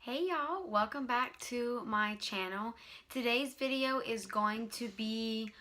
Hey y'all, welcome back to my channel. Today's video is going to be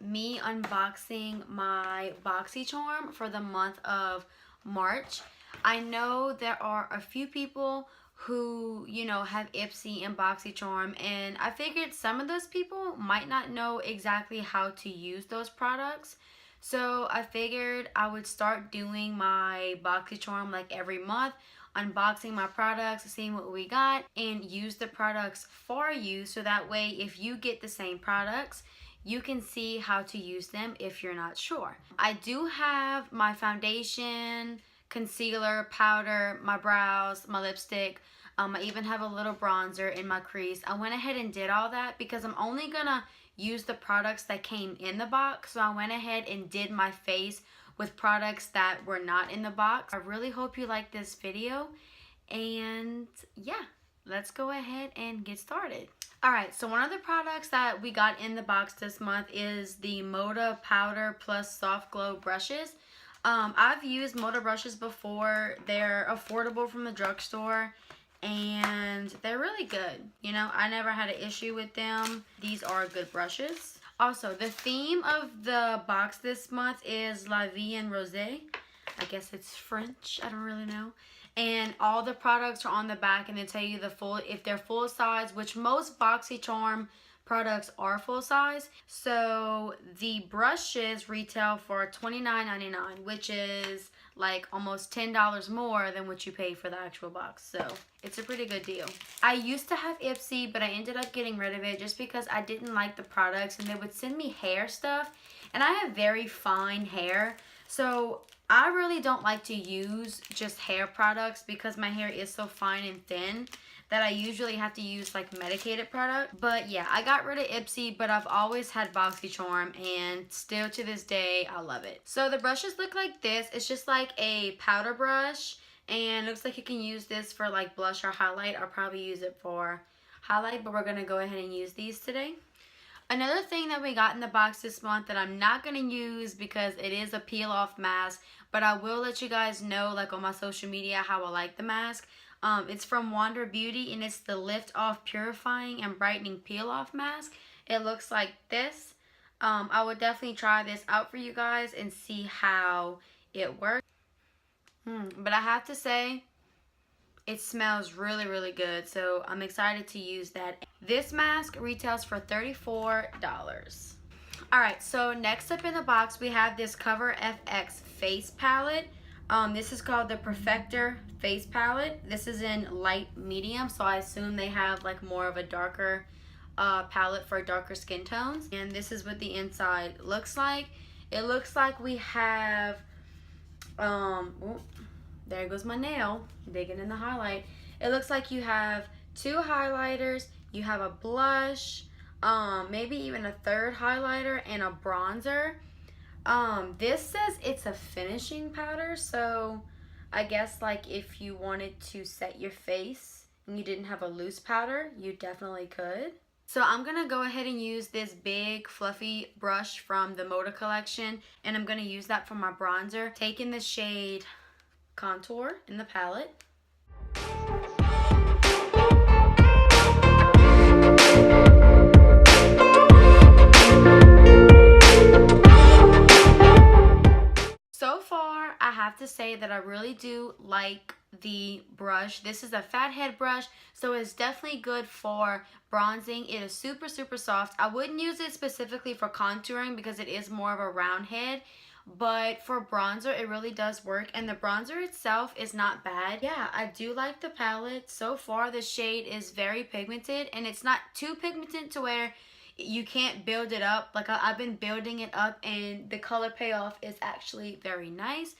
me unboxing my Boxycharm for the month of March. I know there are a few people who, have Ipsy and Boxycharm, and I figured some of those people might not know exactly how to use those products. So I figured I would start doing my Boxycharm like every month, unboxing my products, seeing what we got, and use the products for you so that way if you get the same products, you can see how to use them if you're not sure. I do have my foundation, concealer, powder, my brows, my lipstick. I even have a little bronzer in my crease. I went ahead and did all that because I'm only gonna use the products that came in the box. So I went ahead and did my face with products that were not in the box. I really hope you like this video, and yeah, let's go ahead and get started. Alright, so one of the products that we got in the box this month is the Moda Powder Plus Soft Glow brushes. I've used Moda brushes before. They're affordable from the drugstore and they're really good. I never had an issue with them. These are good brushes. Also, the theme of the box this month is La Vie en Rosé. I guess it's French. I don't really know. And all the products are on the back, and they tell you if they're full size, which most Boxycharm products are full size. So the brushes retail for $29.99, which is like almost $10 more than what you pay for the actual box. So it's a pretty good deal. I used to have Ipsy, but I ended up getting rid of it just because I didn't like the products, and they would send me hair stuff, and I have very fine hair, so I really don't like to use just hair products because my hair is so fine and thin that I usually have to use like medicated product. But yeah, I got rid of Ipsy, but I've always had Boxycharm, and still to this day I love it. So the brushes look like this. It's just like a powder brush, and it looks like you can use this for like blush or highlight. I'll probably use it for highlight, but we're gonna go ahead and use these today. Another thing that we got in the box this month that I'm not going to use because it is a peel off mask, but I will let you guys know like on my social media how I like the mask. It's from Wander Beauty, and it's the Lift Off Purifying and Brightening Peel Off Mask. It looks like this. I would definitely try this out for you guys and see how it works. But I have to say, it smells really, really good, so I'm excited to use that. This mask retails for $34. Alright, so next up in the box, we have this Cover FX face palette. This is called the Perfector face palette. This is in light medium, so I assume they have like more of a darker palette for darker skin tones. And this is what the inside looks like. It looks like we have there goes my nail, digging in the highlight. It looks like you have 2 highlighters, you have a blush, maybe even a third highlighter, and a bronzer. This says it's a finishing powder, so I guess like if you wanted to set your face and you didn't have a loose powder, you definitely could. So I'm going to go ahead and use this big fluffy brush from the Moda collection, and I'm going to use that for my bronzer. Taking the shade Contour in the palette. So far, I have to say that I really do like the brush. This is a fat head brush, so it's definitely good for bronzing. It is super, super soft. I wouldn't use it specifically for contouring because it is more of a round head. But for bronzer, it really does work, and the bronzer itself is not bad. Yeah, I do like the palette. So far, the shade is very pigmented, and it's not too pigmented to where you can't build it up. Like I've been building it up, and the color payoff is actually very nice.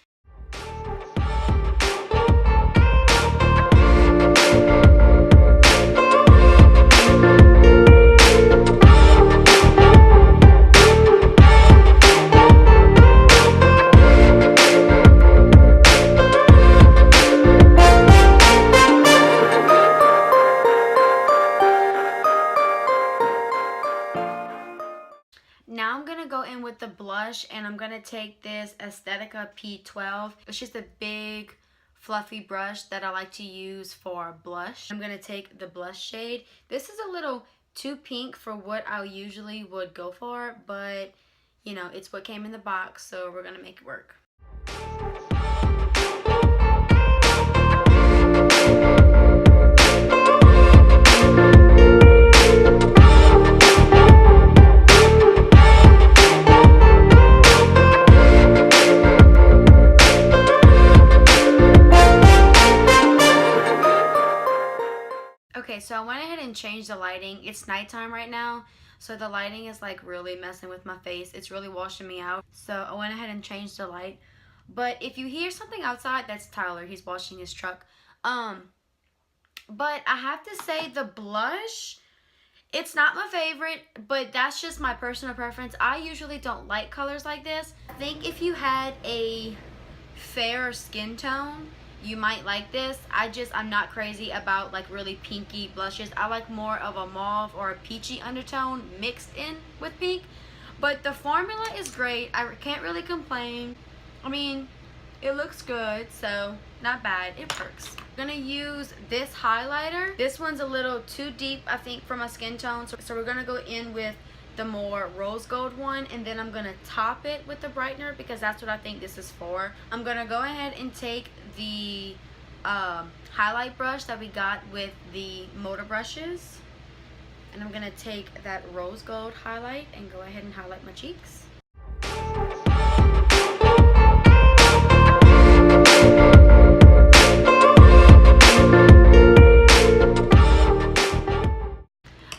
Now I'm going to go in with the blush, and I'm going to take this Aesthetica P12. It's just a big fluffy brush that I like to use for blush. I'm going to take the blush shade. This is a little too pink for what I usually would go for, but you know, it's what came in the box, so we're going to make it work. Okay, so I went ahead and changed the lighting. It's nighttime right now, so the lighting is like really messing with my face. It's really washing me out. So I went ahead and changed the light. But if you hear something outside, that's Tyler. He's washing his truck. But I have to say the blush, it's not my favorite, but that's just my personal preference. I usually don't like colors like this. I think if you had a fair skin tone, you might like this. I'm not crazy about like really pinky blushes. I like more of a mauve or a peachy undertone mixed in with pink. But the formula is great. I can't really complain. I mean, it looks good, so not bad. It works. I'm gonna use this highlighter. This one's a little too deep, I think, for my skin tone. So we're gonna go in with the more rose gold one, and then I'm gonna top it with the brightener because that's what I think this is for. I'm gonna go ahead and take the highlight brush that we got with the motor brushes, and I'm gonna take that rose gold highlight and go ahead and highlight my cheeks.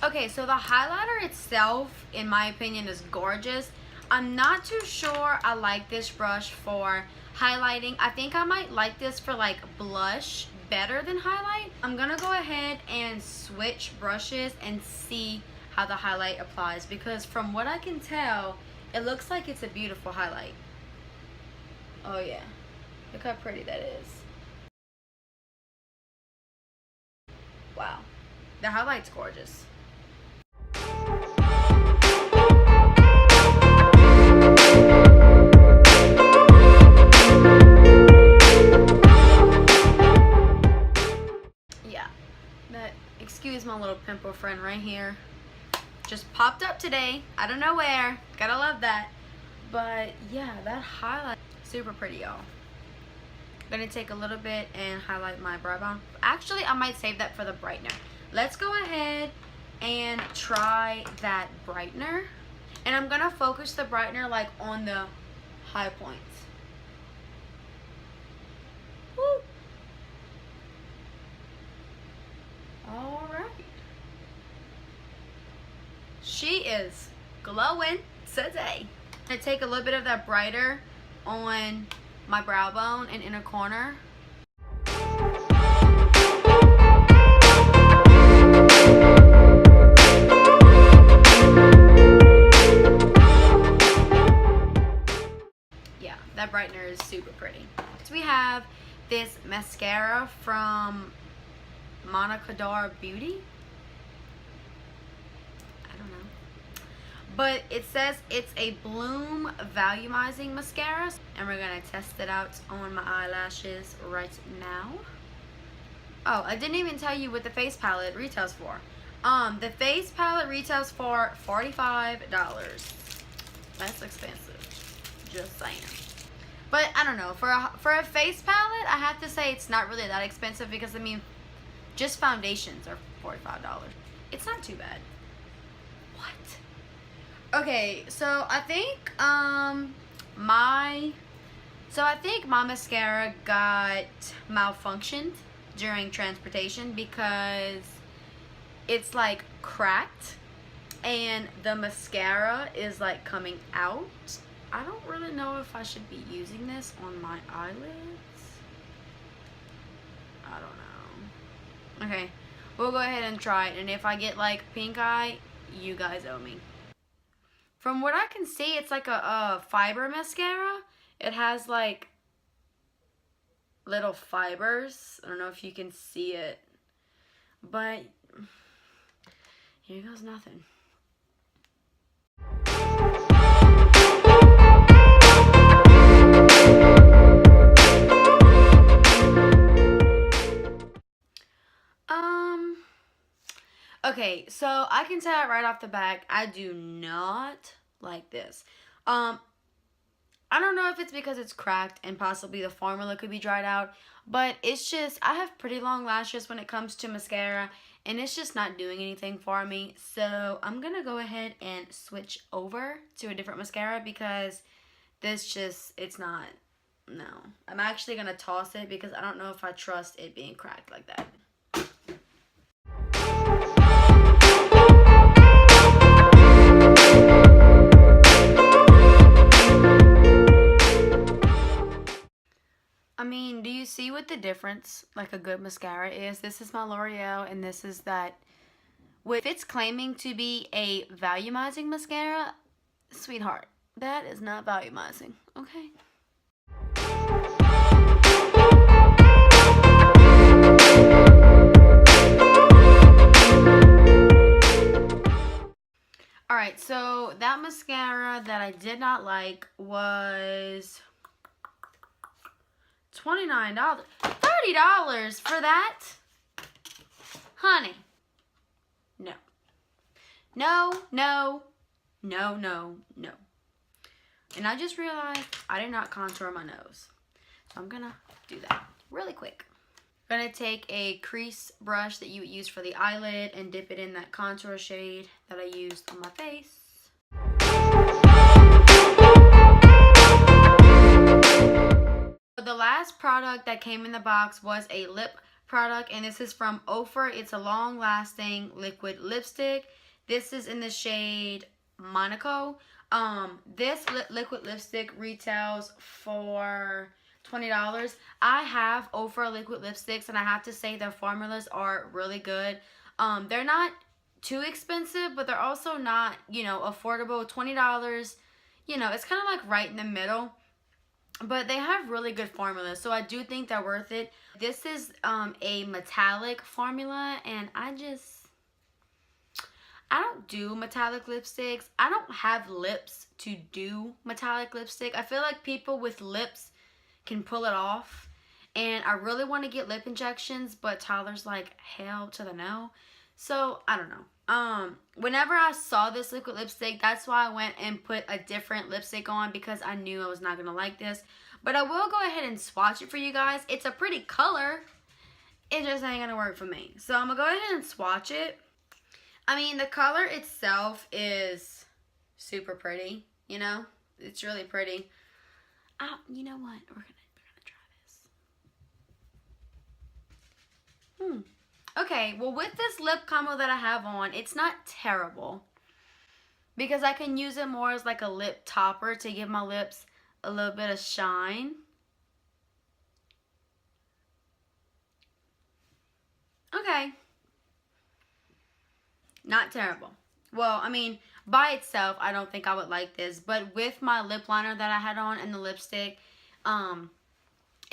Okay, so the highlighter itself, in my opinion, is gorgeous. I'm not too sure I like this brush for highlighting. I think I might like this for like blush better than highlight. I'm gonna go ahead and switch brushes and see how the highlight applies, because from what I can tell, it looks like it's a beautiful highlight. Oh yeah, look how pretty that is. Wow, the highlight's gorgeous. Excuse my little pimple friend right here. Just popped up today. I don't know where. Gotta love that. But yeah, that highlight, super pretty, y'all. Gonna take a little bit and highlight my brow bone. Actually, I might save that for the brightener. Let's go ahead and try that brightener. And I'm gonna focus the brightener like on the high points. Woo! Alright. She is glowing today. I'm going to take a little bit of that brighter on my brow bone and inner corner. Yeah, that brightener is super pretty. So we have this mascara from Monica Dara Beauty. I don't know, but it says it's a bloom volumizing mascara, and we're gonna test it out on my eyelashes right now. Oh, I didn't even tell you what the face palette retails for. The face palette retails for $45. That's expensive, just saying. But I don't know, for a face palette, I have to say it's not really that expensive, because I mean, just foundations are $45. It's not too bad. What? Okay, so I think my mascara got malfunctioned during transportation, because it's like cracked and the mascara is like coming out. I don't really know if I should be using this on my eyelids. I don't know. Okay, we'll go ahead and try it, and if I get like pink eye, you guys owe me. From what I can see, it's like a fiber mascara. It has like little fibers. I don't know if you can see it, but here goes nothing. Okay, so I can tell right off the back, I do not like this. I don't know if it's because it's cracked and possibly the formula could be dried out, but it's just, I have pretty long lashes when it comes to mascara, and it's just not doing anything for me. So I'm going to go ahead and switch over to a different mascara because this just, it's not, no. I'm actually going to toss it because I don't know if I trust it being cracked like that. I mean, do you see what the difference, like a good mascara is? This is my L'Oreal, and this is that. If it's claiming to be a volumizing mascara, sweetheart, that is not volumizing, okay? Alright, so that mascara that I did not like was $29. $30 for that? Honey. No. No, no, no, no, no. And I just realized I did not contour my nose. So I'm gonna do that really quick. I'm gonna take a crease brush that you would use for the eyelid and dip it in that contour shade that I used on my face. The last product that came in the box was a lip product, and this is from Ofer. It's a long-lasting liquid lipstick. This is in the shade Monaco. This liquid lipstick retails for $20. I have Ofer liquid lipsticks, and I have to say their formulas are really good. They're not too expensive, but they're also not, you know, affordable. $20, you know, it's kind of like right in the middle. But they have really good formulas, so I do think they're worth it. This is a metallic formula, and I don't do metallic lipsticks. I don't have lips to do metallic lipstick. I feel like people with lips can pull it off, and I really want to get lip injections, but Tyler's like, hell to the no. So, I don't know. Whenever I saw this liquid lipstick, that's why I went and put a different lipstick on, because I knew I was not going to like this. But I will go ahead and swatch it for you guys. It's a pretty color. It just ain't going to work for me. So I'm going to go ahead and swatch it. I mean, the color itself is super pretty, you know? It's really pretty. You know what? We're gonna try this. Okay, well, with this lip combo that I have on, it's not terrible, because I can use it more as like a lip topper to give my lips a little bit of shine. Okay. Not terrible. Well, I mean, by itself, I don't think I would like this, but with my lip liner that I had on and the lipstick,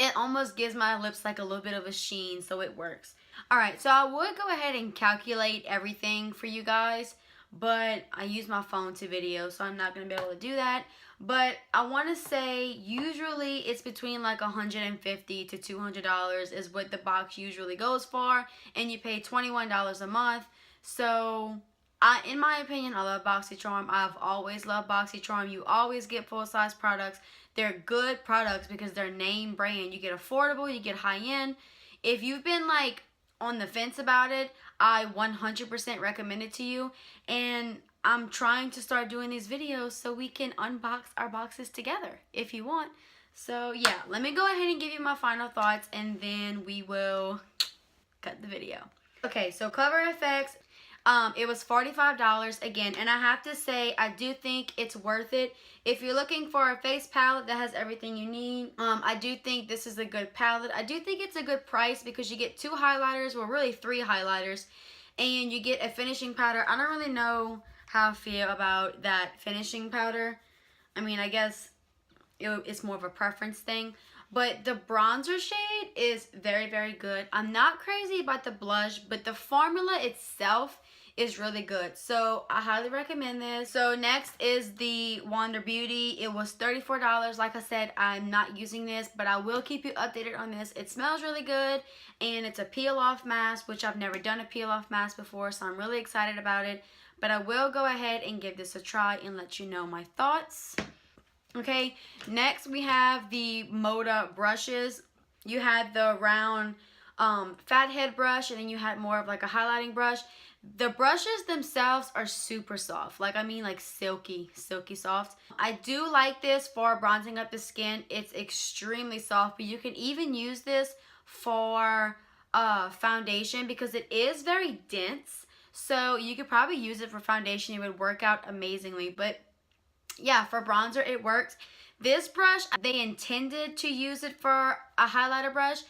it almost gives my lips like a little bit of a sheen, so it works. Alright, so I would go ahead and calculate everything for you guys, but I use my phone to video, so I'm not going to be able to do that. But I want to say usually it's between like $150 to $200 is what the box usually goes for, and you pay $21 a month. So, in my opinion, I love Boxycharm. I've always loved Boxycharm. You always get full-size products. They're good products because they're name brand. You get affordable, you get high-end. If you've been like on the fence about it, I 100% recommend it to you. And I'm trying to start doing these videos so we can unbox our boxes together if you want. So yeah, let me go ahead and give you my final thoughts, and then we will cut the video. Okay, so Cover FX. It was $45 again, and I have to say I do think it's worth it. If you're looking for a face palette that has everything you need, I do think this is a good palette. I do think it's a good price because you get 2 highlighters, well really 3 highlighters, and you get a finishing powder. I don't really know how I feel about that finishing powder. I mean, I guess it's more of a preference thing. But the bronzer shade is very, very good. I'm not crazy about the blush, but the formula itself is really good. So I highly recommend this. So next is the Wander Beauty. It was $34. Like I said, I'm not using this, but I will keep you updated on this. It smells really good, and it's a peel off mask, which I've never done a peel off mask before, so I'm really excited about it. But I will go ahead and give this a try and let you know my thoughts. Okay, next we have the Moda brushes. You had the round fat head brush, and then you had more of like a highlighting brush. The brushes themselves are super soft. Like, I mean, like silky soft. I do like this for bronzing up the skin. It's extremely soft, but you can even use this for foundation because it is very dense. So you could probably use it for foundation. It would work out amazingly. But yeah, for bronzer, it works. This brush, they intended to use it for a highlighter brush,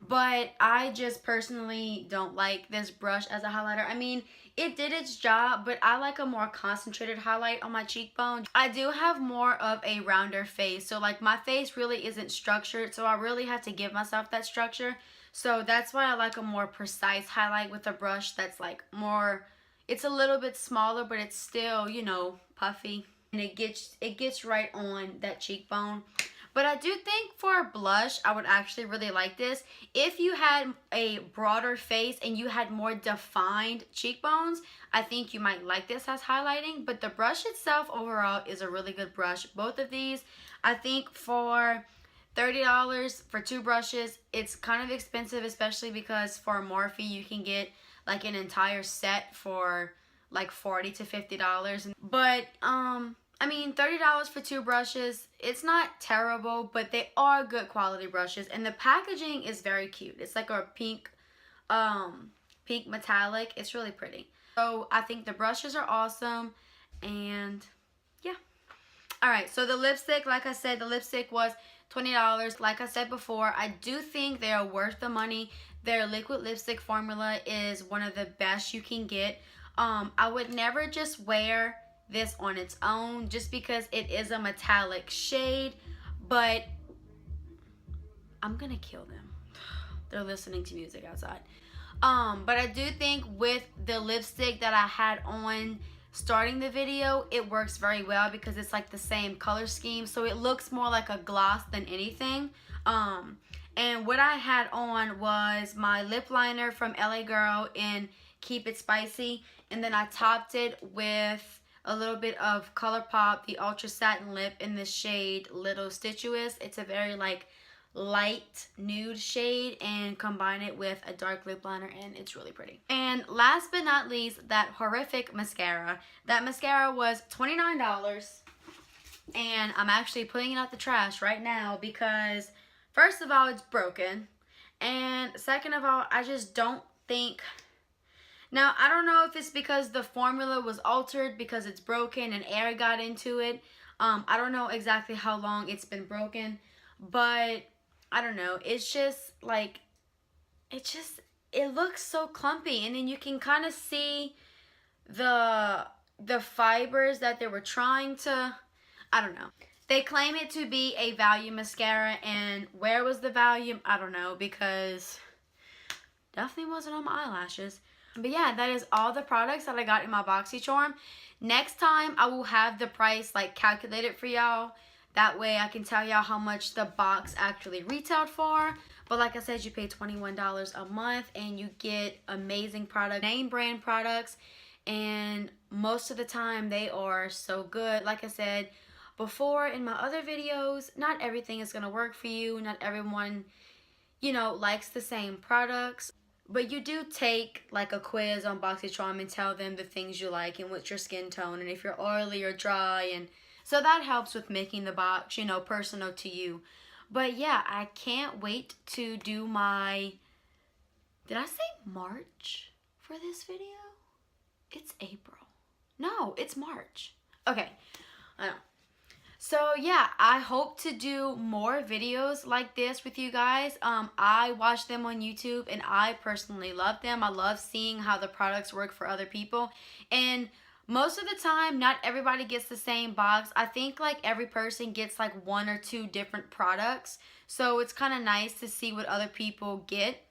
but I just personally don't like this brush as a highlighter. I mean, it did its job, but I like a more concentrated highlight on my cheekbone. I do have more of a rounder face, so like my face really isn't structured, so I really have to give myself that structure. So that's why I like a more precise highlight with a brush that's like more, it's a little bit smaller, but it's still, you know, puffy. And it gets right on that cheekbone. But I do think for a blush, I would actually really like this. If you had a broader face and you had more defined cheekbones, I think you might like this as highlighting. But the brush itself overall is a really good brush. Both of these, I think for $30 for 2 brushes, it's kind of expensive, especially because for Morphe you can get like an entire set for like $40 to $50. But I mean, $30 for 2 brushes, it's not terrible, but they are good quality brushes, and the packaging is very cute. It's like a pink metallic. It's really pretty. So I think the brushes are awesome, and yeah. Alright, so the lipstick, like I said, the lipstick was $20. Like I said before, I do think they are worth the money. Their liquid lipstick formula is one of the best you can get. I would never just wear this on its own just because it is a metallic shade, but I'm gonna kill them. They're listening to music outside. But I do think with the lipstick that I had on starting the video, it works very well because it's like the same color scheme, so it looks more like a gloss than anything. And what I had on was my lip liner from LA Girl in Keep It Spicy, and then I topped it with a little bit of ColourPop, the Ultra Satin Lip in the shade Little Stituous. It's a very like light nude shade, and combine it with a dark lip liner, and it's really pretty. And last but not least, that horrific mascara. That mascara was $29, and I'm actually putting it out the trash right now because first of all, it's broken, and second of all, I just don't think. Now, I don't know if it's because the formula was altered because it's broken and air got into it. I don't know exactly how long it's been broken, but I don't know. It's just like, it looks so clumpy, and then you can kind of see the fibers that they were trying to, I don't know. They claim it to be a value mascara, and where was the value? I don't know, because definitely wasn't on my eyelashes. But yeah, that is all the products that I got in my Boxycharm. Next time, I will have the price like calculated for y'all. That way I can tell y'all how much the box actually retailed for. But like I said, you pay $21 a month and you get amazing product, name brand products. And most of the time they are so good. Like I said before in my other videos, not everything is going to work for you. Not everyone, you know, likes the same products. But you do take like a quiz on Boxycharm and tell them the things you like and what's your skin tone and if you're oily or dry, and so that helps with making the box, you know, personal to you. But yeah, I can't wait to do my, did I say March for this video? It's April. No, it's March. Okay, I know. So yeah, I hope to do more videos like this with you guys. I watch them on YouTube and I personally love them. I love seeing how the products work for other people. And most of the time, not everybody gets the same box. I think like every person gets like 1 or 2 different products. So it's kind of nice to see what other people get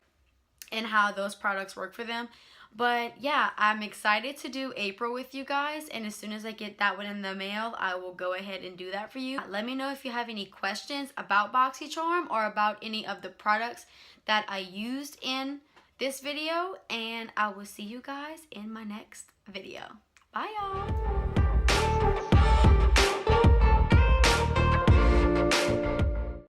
and how those products work for them. But yeah, I'm excited to do April with you guys, and as soon as I get that one in the mail, I will go ahead and do that for you. Let me know if you have any questions about Boxycharm or about any of the products that I used in this video, and I will see you guys in my next video. Bye, y'all.